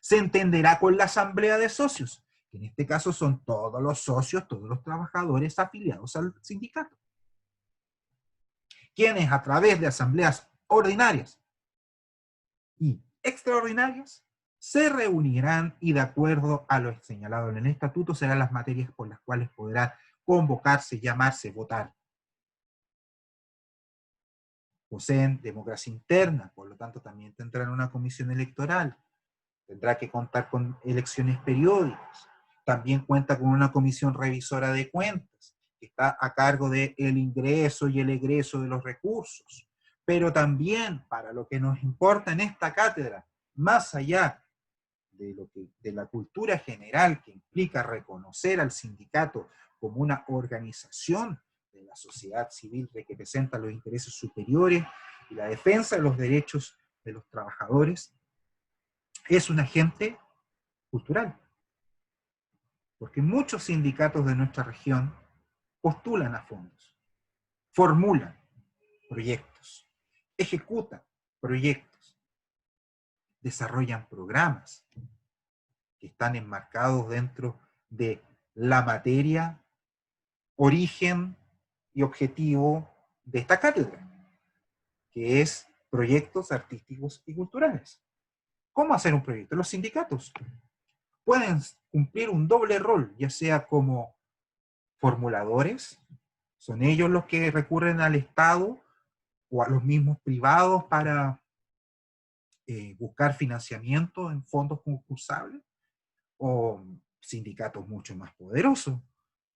Se entenderá con la asamblea de socios, que en este caso son todos los socios, todos los trabajadores afiliados al sindicato, quienes a través de asambleas ordinarias y extraordinarias se reunirán y de acuerdo a lo señalado en el estatuto serán las materias por las cuales podrá convocarse, llamarse, votar. Poseen democracia interna, por lo tanto también tendrán una comisión electoral, tendrá que contar con elecciones periódicas, también cuenta con una comisión revisora de cuentas, que está a cargo del ingreso y el egreso de los recursos, pero también para lo que nos importa en esta cátedra, más allá de la cultura general que implica reconocer al sindicato como una organización de la sociedad civil que representa los intereses superiores y la defensa de los derechos de los trabajadores, es un agente cultural. Porque muchos sindicatos de nuestra región postulan a fondos, formulan proyectos, ejecutan proyectos, desarrollan programas que están enmarcados dentro de la materia, origen y objetivo de esta cátedra, que es proyectos artísticos y culturales. ¿Cómo hacer un proyecto? Los sindicatos pueden cumplir un doble rol, ya sea como formuladores, son ellos los que recurren al Estado o a los mismos privados para buscar financiamiento en fondos concursables, o sindicatos mucho más poderosos,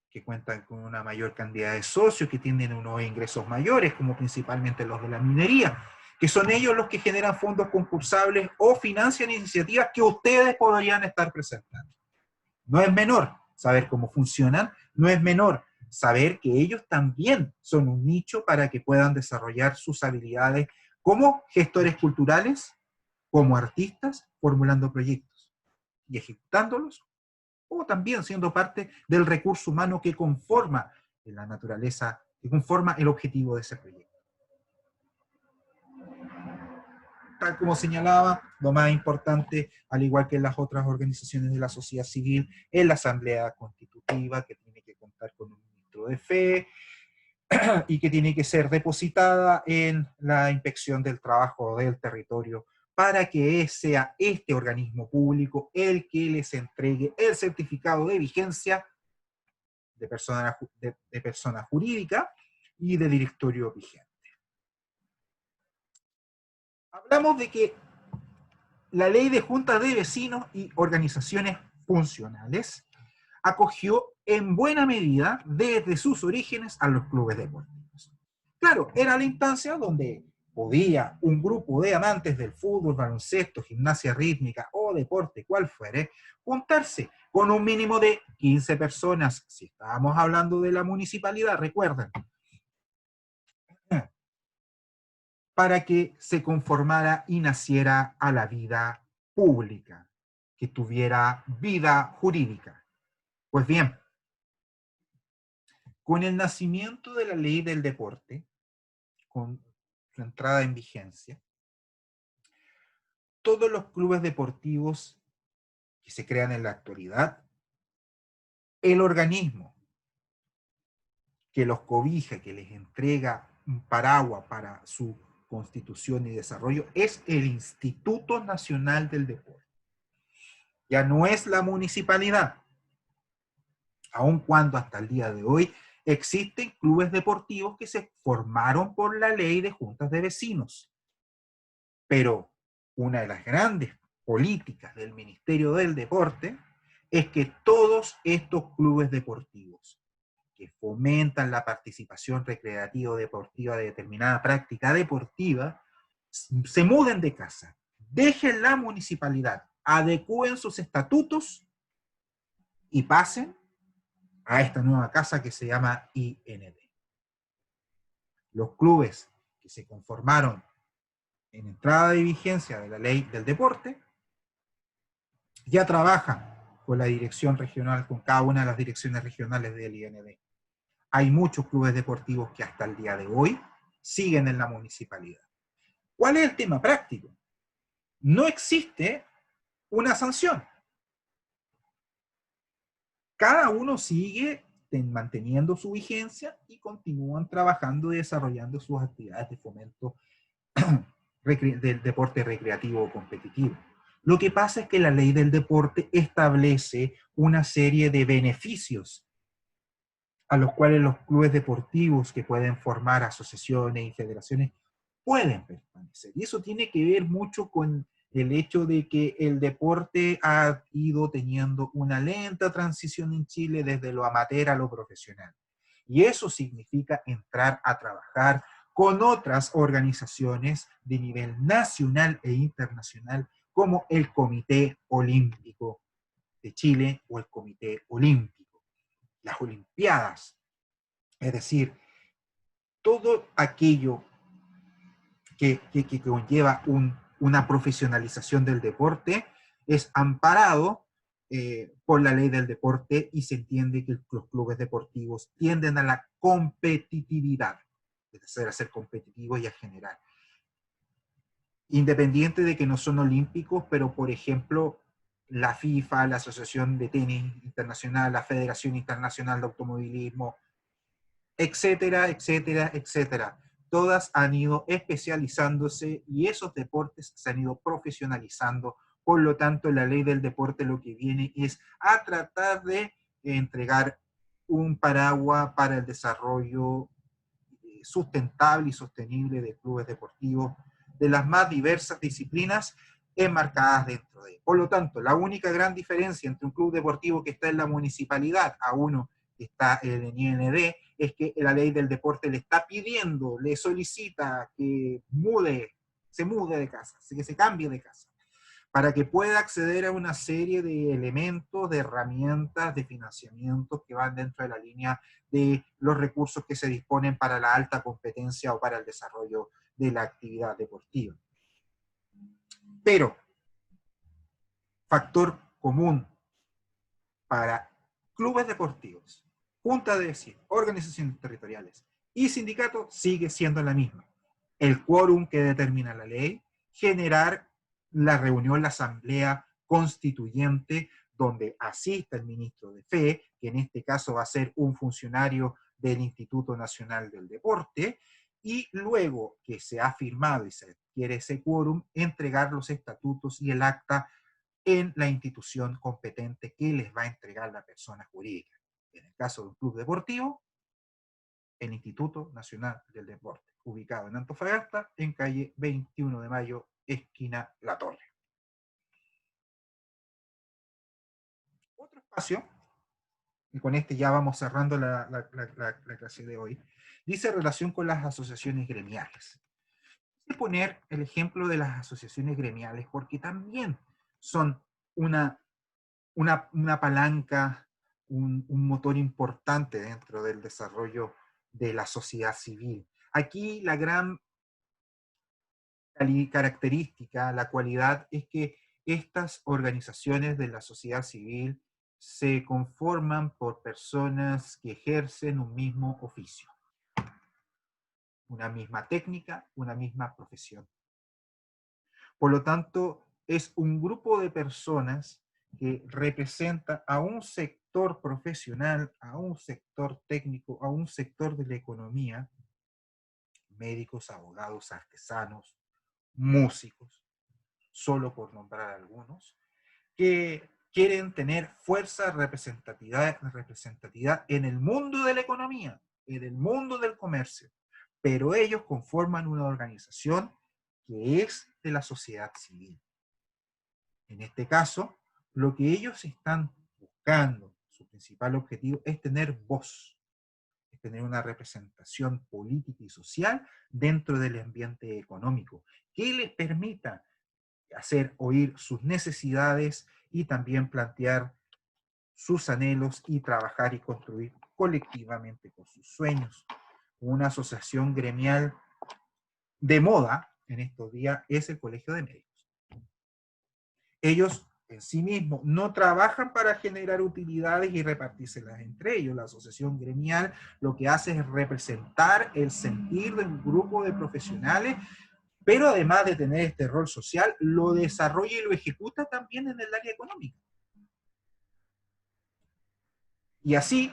que cuentan con una mayor cantidad de socios, que tienen unos ingresos mayores, como principalmente los de la minería, que son ellos los que generan fondos concursables o financian iniciativas que ustedes podrían estar presentando. No es menor saber cómo funcionan, no es menor saber que ellos también son un nicho para que puedan desarrollar sus habilidades como gestores culturales, como artistas, formulando proyectos y ejecutándolos, o también siendo parte del recurso humano que conforma la naturaleza, que conforma el objetivo de ese proyecto. Tal como señalaba, lo más importante, al igual que en las otras organizaciones de la sociedad civil, es la asamblea constitutiva, que tiene que contar con un ministro de fe y que tiene que ser depositada en la inspección del trabajo del territorio para que sea este organismo público el que les entregue el certificado de vigencia de persona jurídica y de directorio vigente. Hablamos de que la ley de juntas de vecinos y organizaciones funcionales acogió en buena medida desde sus orígenes a los clubes deportivos. Claro, era la instancia donde podía un grupo de amantes del fútbol, baloncesto, gimnasia rítmica o deporte, cual fuere, juntarse con un mínimo de 15 personas, si estábamos hablando de la municipalidad, recuerden, para que se conformara y naciera a la vida pública, que tuviera vida jurídica. Pues bien, con el nacimiento de la ley del deporte, con su entrada en vigencia, todos los clubes deportivos que se crean en la actualidad, el organismo que los cobija, que les entrega un paraguas para su constitución y desarrollo, es el Instituto Nacional del Deporte. Ya no es la municipalidad, aun cuando hasta el día de hoy existen clubes deportivos que se formaron por la ley de juntas de vecinos. Pero una de las grandes políticas del Ministerio del Deporte es que todos estos clubes deportivos que fomentan la participación recreativa o deportiva de determinada práctica deportiva se muden de casa, dejen la municipalidad, adecúen sus estatutos y pasen a esta nueva casa que se llama IND. Los clubes que se conformaron en entrada de vigencia de la ley del deporte ya trabajan con la dirección regional, con cada una de las direcciones regionales del IND. Hay muchos clubes deportivos que hasta el día de hoy siguen en la municipalidad. ¿Cuál es el tema práctico? No existe una sanción. Cada uno sigue manteniendo su vigencia y continúan trabajando y desarrollando sus actividades de fomento del deporte recreativo o competitivo. Lo que pasa es que la ley del deporte establece una serie de beneficios a los cuales los clubes deportivos que pueden formar asociaciones y federaciones pueden permanecer. Y eso tiene que ver mucho con el hecho de que el deporte ha ido teniendo una lenta transición en Chile desde lo amateur a lo profesional. Y eso significa entrar a trabajar con otras organizaciones de nivel nacional e internacional, como el Comité Olímpico de Chile o el Comité Olímpico, las Olimpiadas. Es decir, todo aquello que conlleva una profesionalización del deporte es amparado por la ley del deporte y se entiende que los clubes deportivos tienden a la competitividad, es decir, a ser competitivos y a generar. Independiente de que no son olímpicos, pero por ejemplo, la FIFA, la Asociación de Tenis Internacional, la Federación Internacional de Automovilismo, etcétera, etcétera, etcétera. Todas han ido especializándose y esos deportes se han ido profesionalizando. Por lo tanto, la ley del deporte lo que viene es a tratar de entregar un paraguas para el desarrollo sustentable y sostenible de clubes deportivos de las más diversas disciplinas enmarcadas dentro de él. Por lo tanto, la única gran diferencia entre un club deportivo que está en la municipalidad a uno que está en el IND es que la ley del deporte le está pidiendo, le solicita que se mude de casa, que se cambie de casa, para que pueda acceder a una serie de elementos, de herramientas, de financiamientos que van dentro de la línea de los recursos que se disponen para la alta competencia o para el desarrollo de la actividad deportiva. Pero, factor común para clubes deportivos, juntas de vecinos, organizaciones territoriales y sindicatos sigue siendo la misma. El quórum que determina la ley, generar la reunión, la asamblea constituyente, donde asista el ministro de Fe, que en este caso va a ser un funcionario del Instituto Nacional del Deporte, y luego que se ha firmado y se adquiere ese quórum, entregar los estatutos y el acta en la institución competente que les va a entregar la persona jurídica. En el caso de un club deportivo, el Instituto Nacional del Deporte, ubicado en Antofagasta, en calle 21 de Mayo, esquina La Torre. Otro espacio, y con este ya vamos cerrando la clase de hoy, dice relación con las asociaciones gremiales. Voy a poner el ejemplo de las asociaciones gremiales porque también son una palanca, un motor importante dentro del desarrollo de la sociedad civil. Aquí la gran característica, la cualidad es que estas organizaciones de la sociedad civil se conforman por personas que ejercen un mismo oficio, una misma técnica, una misma profesión. Por lo tanto, es un grupo de personas que representa a un sector profesional, a un sector técnico, a un sector de la economía, médicos, abogados, artesanos, músicos, solo por nombrar algunos, que quieren tener fuerza, representatividad en el mundo de la economía, en el mundo del comercio, pero ellos conforman una organización que es de la sociedad civil. En este caso, lo que ellos están buscando, su principal objetivo es tener voz, es tener una representación política y social dentro del ambiente económico, que les permita hacer oír sus necesidades y también plantear sus anhelos y trabajar y construir colectivamente con sus sueños. Una asociación gremial de moda en estos días es el Colegio de Médicos. Ellos en sí mismos no trabajan para generar utilidades y repartírselas entre ellos. La asociación gremial lo que hace es representar el sentir de un grupo de profesionales, pero además de tener este rol social, lo desarrolla y lo ejecuta también en el área económica. Y así,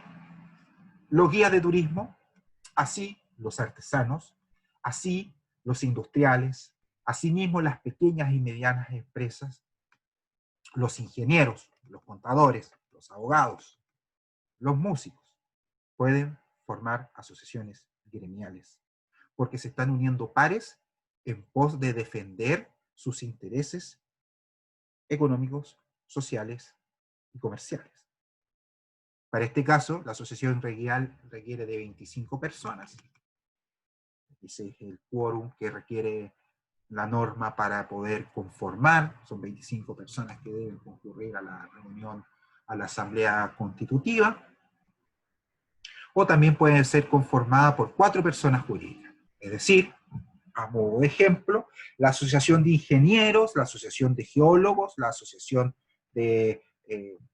los guías de turismo, así los artesanos, así los industriales, asimismo las pequeñas y medianas empresas, los ingenieros, los contadores, los abogados, los músicos, pueden formar asociaciones gremiales, porque se están uniendo pares en pos de defender sus intereses económicos, sociales y comerciales. Para este caso, la asociación requiere de 25 personas. Ese es el quórum que requiere la norma para poder conformar. Son 25 personas que deben concurrir a la reunión, a la asamblea constitutiva. O también pueden ser conformadas por 4 personas jurídicas. Es decir, a modo de ejemplo, la asociación de ingenieros, la asociación de geólogos, la asociación de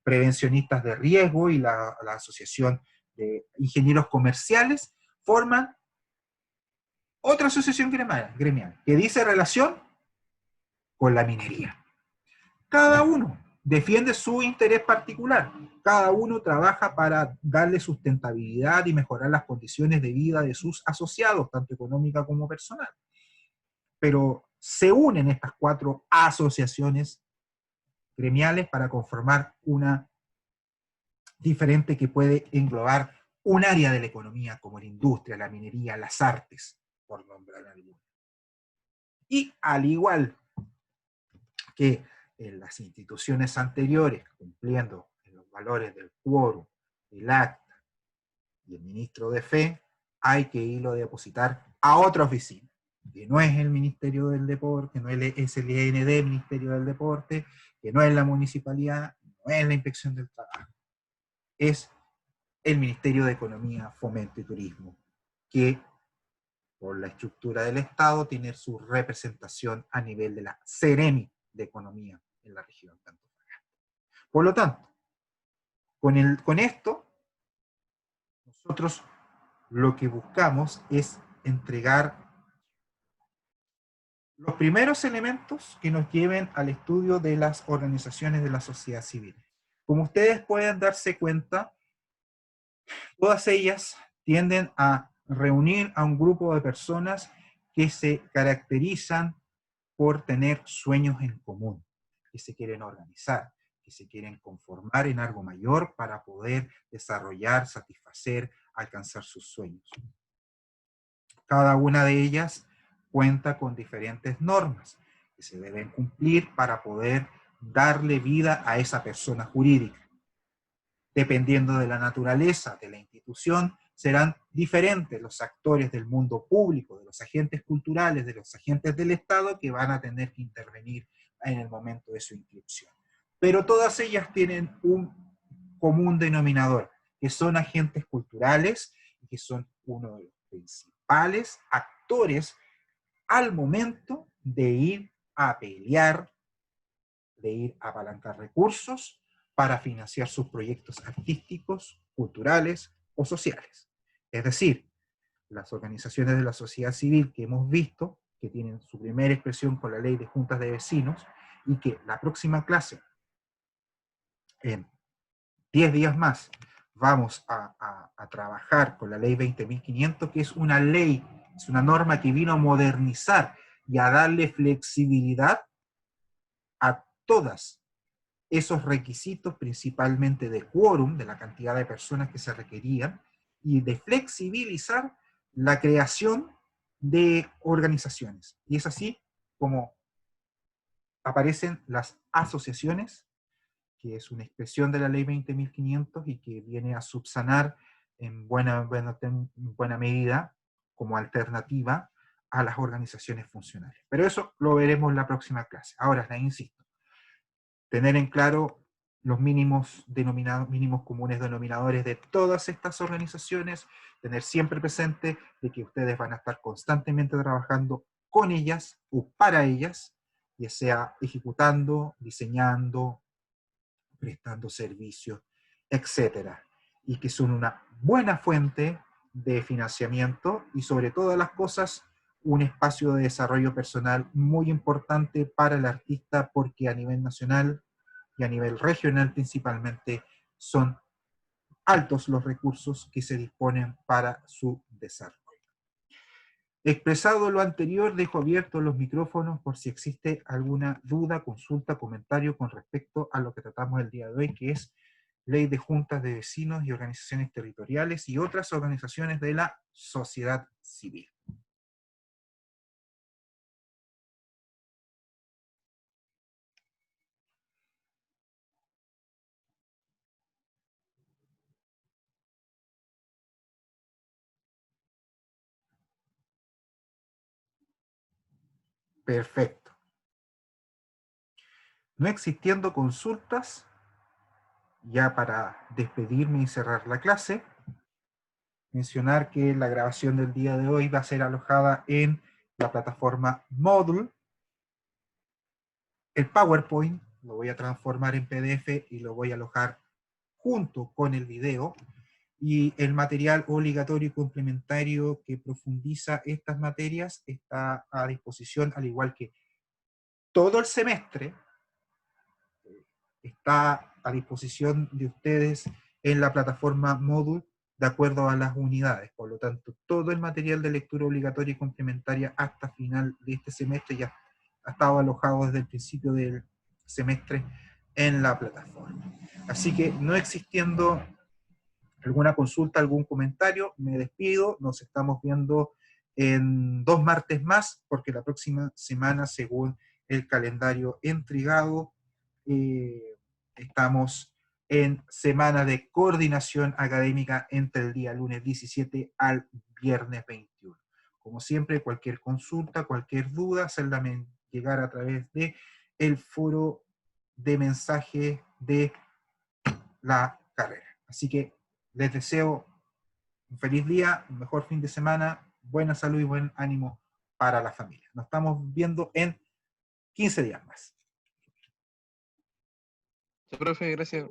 prevencionistas de riesgo y la asociación de ingenieros comerciales forman otra asociación gremial que dice relación con la minería. Cada uno defiende su interés particular. Cada uno trabaja para darle sustentabilidad y mejorar las condiciones de vida de sus asociados, tanto económica como personal. Pero se unen estas 4 asociaciones gremiales para conformar una diferente que puede englobar un área de la economía como la industria, la minería, las artes, por nombrar alguna. Y al igual que en las instituciones anteriores, cumpliendo los valores del quórum, el acta y el ministro de fe, hay que irlo a depositar a otra oficina, que no es el Ministerio del Deporte, que no es el IND, Ministerio del Deporte, que no es la municipalidad, no es la Inspección del Trabajo, es el Ministerio de Economía, Fomento y Turismo, que por la estructura del Estado tiene su representación a nivel de la Seremi de Economía en la región de Antofagasta. Por lo tanto, con esto, nosotros lo que buscamos es entregar los primeros elementos que nos lleven al estudio de las organizaciones de la sociedad civil. Como ustedes pueden darse cuenta, todas ellas tienden a reunir a un grupo de personas que se caracterizan por tener sueños en común, que se quieren organizar, que se quieren conformar en algo mayor para poder desarrollar, satisfacer, alcanzar sus sueños. Cada una de ellas cuenta con diferentes normas que se deben cumplir para poder darle vida a esa persona jurídica. Dependiendo de la naturaleza de la institución, serán diferentes los actores del mundo público, de los agentes culturales, de los agentes del Estado que van a tener que intervenir en el momento de su inscripción. Pero todas ellas tienen un común denominador, que son agentes culturales y que son uno de los principales actores al momento de ir a pelear, de ir a apalancar recursos para financiar sus proyectos artísticos, culturales o sociales. Es decir, las organizaciones de la sociedad civil que hemos visto, que tienen su primera expresión con la ley de juntas de vecinos, y que la próxima clase, en 10 días más, vamos a trabajar con la ley 20.500, que es una ley, es una norma que vino a modernizar y a darle flexibilidad a todas esos requisitos, principalmente de quórum, de la cantidad de personas que se requerían, y de flexibilizar la creación de organizaciones. Y es así como aparecen las asociaciones, que es una expresión de la ley 20.500 y que viene a subsanar en buena medida como alternativa a las organizaciones funcionales. Pero eso lo veremos en la próxima clase. Ahora, les insisto, tener en claro los mínimos comunes denominadores de todas estas organizaciones, tener siempre presente de que ustedes van a estar constantemente trabajando con ellas o para ellas, ya sea ejecutando, diseñando, prestando servicios, etcétera, y que son una buena fuente de financiamiento y sobre todas las cosas un espacio de desarrollo personal muy importante para el artista porque a nivel nacional y a nivel regional principalmente son altos los recursos que se disponen para su desarrollo. Expresado lo anterior, dejo abiertos los micrófonos por si existe alguna duda, consulta, comentario con respecto a lo que tratamos el día de hoy, que es Ley de Juntas de Vecinos y Organizaciones Territoriales y otras organizaciones de la sociedad civil. Perfecto. No existiendo consultas, ya para despedirme y cerrar la clase, mencionar que la grabación del día de hoy va a ser alojada en la plataforma Moodle. El PowerPoint lo voy a transformar en PDF y lo voy a alojar junto con el video, y el material obligatorio y complementario que profundiza estas materias está a disposición, al igual que todo el semestre, está a disposición de ustedes en la plataforma Moodle de acuerdo a las unidades. Por lo tanto, todo el material de lectura obligatoria y complementaria hasta final de este semestre ya ha estado alojado desde el principio del semestre en la plataforma. Así que, no existiendo alguna consulta, algún comentario, me despido. Nos estamos viendo en 2 martes más, porque la próxima semana, según el calendario entregado, estamos en semana de coordinación académica entre el día lunes 17 al viernes 21. Como siempre, cualquier consulta, cualquier duda, hacerla llegar a través de el foro de mensajes de la carrera. Así que les deseo un feliz día, un mejor fin de semana, buena salud y buen ánimo para la familia. Nos estamos viendo en 15 días más. Profe, gracias.